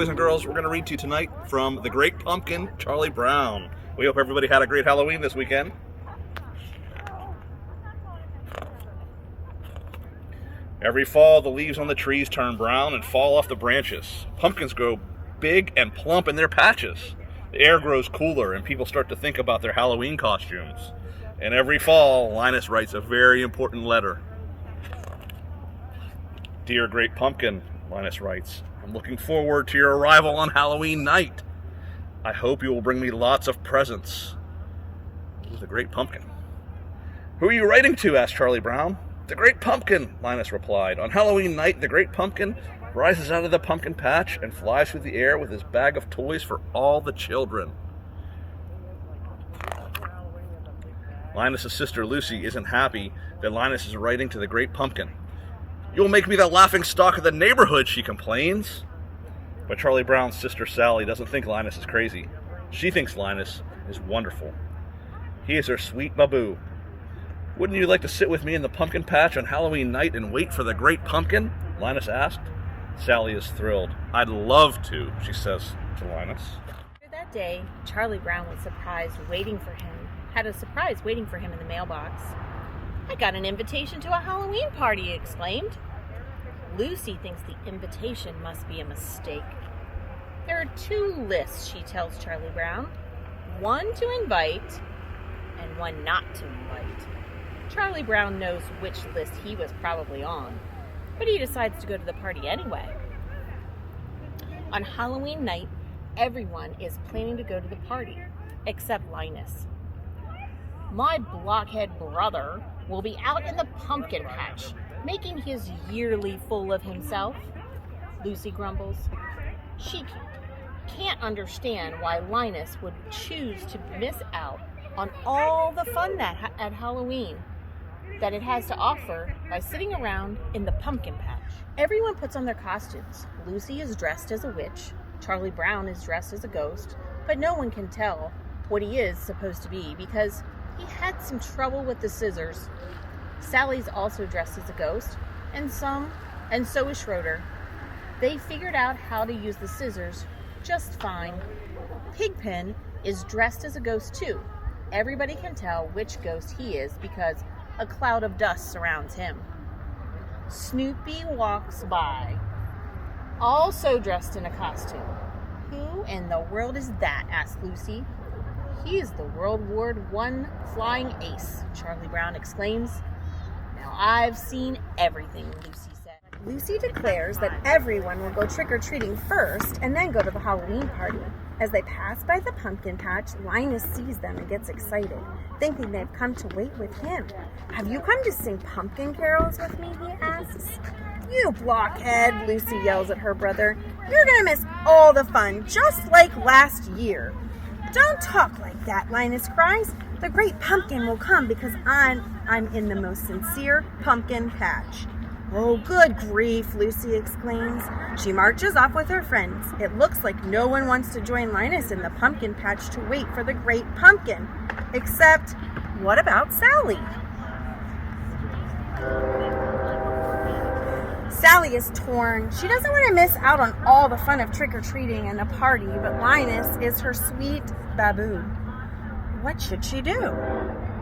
boys and girls. We're going to read to you tonight from The Great Pumpkin, Charlie Brown. We hope everybody had a great Halloween this weekend. Every fall, the leaves on the trees turn brown and fall off the branches. Pumpkins grow big and plump in their patches. The air grows cooler and people start to think about their Halloween costumes. And every fall, Linus writes a very important letter. Dear Great Pumpkin, Linus writes, I'm looking forward to your arrival on Halloween night. I hope you will bring me lots of presents. The Great Pumpkin. Who are you writing to? Asked Charlie Brown. The Great Pumpkin, Linus replied. On Halloween night, the Great Pumpkin rises out of the pumpkin patch and flies through the air with his bag of toys for all the children. Linus's sister Lucy isn't happy that Linus is writing to the Great Pumpkin. You'll make me the laughing stock of the neighborhood, she complains. But Charlie Brown's sister Sally doesn't think Linus is crazy. She thinks Linus is wonderful. He is her sweet baboo. Wouldn't you like to sit with me in the pumpkin patch on Halloween night and wait for the Great Pumpkin? Linus asked. Sally is thrilled. I'd love to, she says to Linus. That day, Charlie Brown was had a surprise waiting for him in the mailbox. I got an invitation to a Halloween party, he exclaimed. Lucy thinks the invitation must be a mistake. There are 2 lists, she tells Charlie Brown. One to invite and one not to invite. Charlie Brown knows which list he was probably on, but he decides to go to the party anyway. On Halloween night, everyone is planning to go to the party, except Linus. My blockhead brother will be out in the pumpkin patch, making his yearly fool of himself, Lucy grumbles. She can't understand why Linus would choose to miss out on all the fun at Halloween that it has to offer by sitting around in the pumpkin patch. Everyone puts on their costumes. Lucy is dressed as a witch, Charlie Brown is dressed as a ghost, but no one can tell what he is supposed to be because he had some trouble with the scissors. Sally's also dressed as a ghost, and so is Schroeder. They figured out how to use the scissors just fine. Pigpen is dressed as a ghost too. Everybody can tell which ghost he is because a cloud of dust surrounds him. Snoopy walks by, also dressed in a costume. Who in the world is that? Asked Lucy. He is the World War I flying ace, Charlie Brown exclaims. Now I've seen everything, Lucy said. Lucy declares that everyone will go trick-or-treating first and then go to the Halloween party. As they pass by the pumpkin patch, Linus sees them and gets excited, thinking they've come to wait with him. Have you come to sing pumpkin carols with me? He asks. You blockhead, Lucy yells at her brother. You're going to miss all the fun, just like last year. Don't talk like that, Linus cries. The Great Pumpkin will come because I'm in the most sincere pumpkin patch. Oh, good grief, Lucy exclaims. She marches off with her friends. It looks like no one wants to join Linus in the pumpkin patch to wait for the Great Pumpkin. Except, what about Sally? Sally is torn. She doesn't want to miss out on all the fun of trick-or-treating and the party, but Linus is her sweet baboo. What should she do?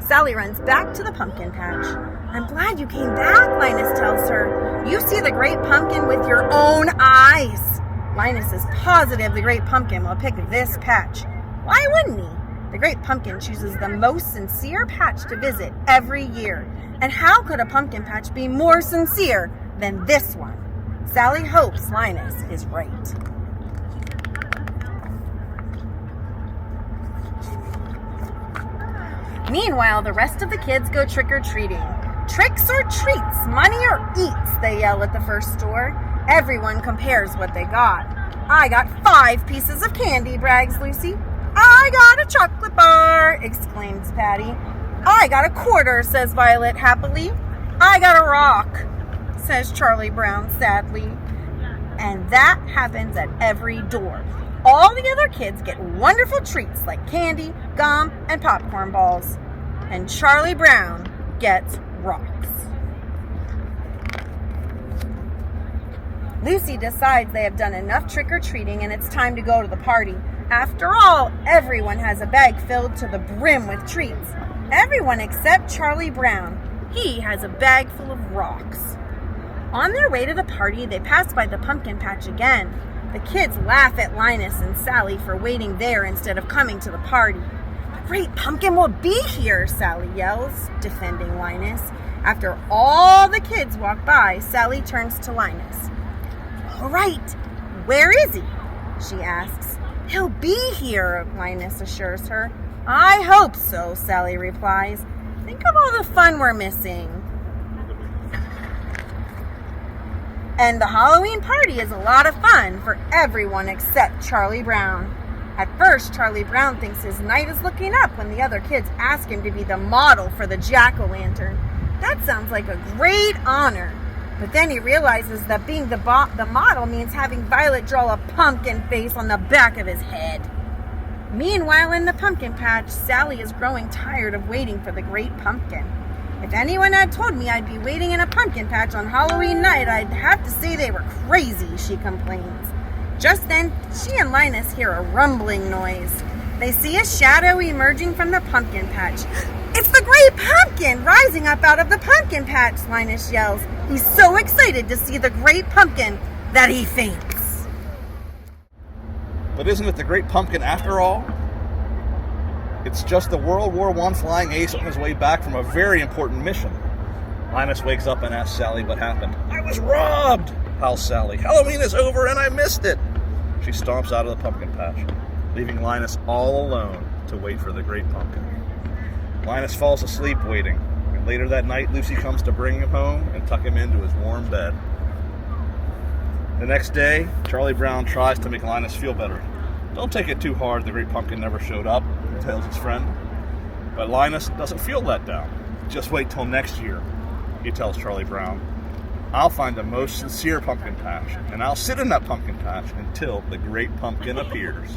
Sally runs back to the pumpkin patch. I'm glad you came back, Linus tells her. You see the Great Pumpkin with your own eyes. Linus is positive the Great Pumpkin will pick this patch. Why wouldn't he? The Great Pumpkin chooses the most sincere patch to visit every year. And how could a pumpkin patch be more sincere than this one? Sally hopes Linus is right. Meanwhile, the rest of the kids go trick-or-treating. Tricks or treats, money or eats, they yell at the first store. Everyone compares what they got. I got 5 pieces of candy, brags Lucy. I got a chocolate bar, exclaims Patty. I got a quarter, says Violet happily. I got a rock, says Charlie Brown sadly. And that happens at every door. All the other kids get wonderful treats like candy, gum, and popcorn balls. And Charlie Brown gets rocks. Lucy decides they have done enough trick-or-treating and it's time to go to the party. After all, everyone has a bag filled to the brim with treats. Everyone except Charlie Brown. He has a bag full of rocks. On their way to the party, they pass by the pumpkin patch again. The kids laugh at Linus and Sally for waiting there instead of coming to the party. The great pumpkin will be here, Sally yells, defending Linus. After all the kids walk by, Sally turns to Linus. All right, where is he? She asks. He'll be here, Linus assures her. I hope so, Sally replies. Think of all the fun we're missing. And the Halloween party is a lot of fun for everyone except Charlie Brown. At first, Charlie Brown thinks his night is looking up when the other kids ask him to be the model for the jack-o'-lantern. That sounds like a great honor. But then he realizes that being the model means having Violet draw a pumpkin face on the back of his head. Meanwhile, in the pumpkin patch, Sally is growing tired of waiting for the great pumpkin. If anyone had told me I'd be waiting in a pumpkin patch on Halloween night, I'd have to say they were crazy, she complains. Just then, she and Linus hear a rumbling noise. They see a shadow emerging from the pumpkin patch. It's the great pumpkin rising up out of the pumpkin patch, Linus yells. He's so excited to see the great pumpkin that he faints. But isn't it the great pumpkin after all? It's just the World War I flying ace on his way back from a very important mission. Linus wakes up and asks Sally what happened. I was robbed, howls Sally. Halloween is over and I missed it. She stomps out of the pumpkin patch, leaving Linus all alone to wait for the great pumpkin. Linus falls asleep waiting, and later that night Lucy comes to bring him home and tuck him into his warm bed. The next day, Charlie Brown tries to make Linus feel better. Don't take it too hard, the great pumpkin never showed up, tells his friend. But Linus doesn't feel let down. Just wait till next year, he tells Charlie Brown. I'll find the most sincere pumpkin patch, and I'll sit in that pumpkin patch until the great pumpkin appears.